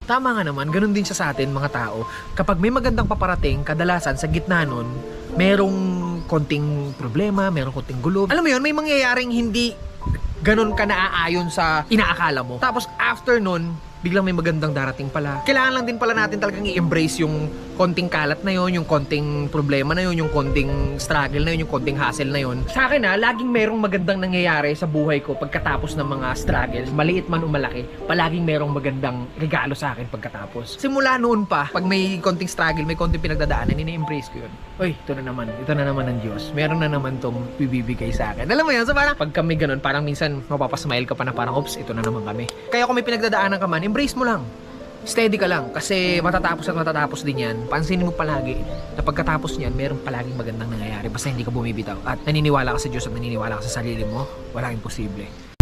Tama nga naman, ganun din siya sa atin mga tao. Kapag may magandang paparating, kadalasan sa gitna nun, merong konting problema, merong konting gulo. Alam mo yun, may mangyayaring hindi ganun ka naaayon sa inaakala mo. Tapos after nun, biglang may magandang darating pala. Kailangan lang din pala natin talagang i-embrace yung konting kalat na yon, yung konting problema na yon, yung konting struggle na yon, yung konting hassle na yon. Sa akin laging merong magandang nangyayari sa buhay ko pagkatapos ng mga struggles, maliit man o malaki, palaging merong magandang regalo sa akin pagkatapos. Simula noon pa, pag may konting struggle, may konting pinagdadaanan, ini-embrace ko yun. Uy, ito na naman ng Diyos. Meron na naman tong bibibigay sa akin. Alam mo yan, so parang pag kami ganun, parang minsan mapapasmile ka pa na parang, oops, ito na naman kami. Kaya kung may pinagdadaanan ka man, embrace mo lang. Steady ka lang kasi matatapos at matatapos din yan. Pansinin mo palagi na pagkatapos niyan, meron palaging magandang nangyayari basta hindi ka bumibitaw at naniniwala ka sa Diyos at naniniwala ka sa sarili mo, walang imposible.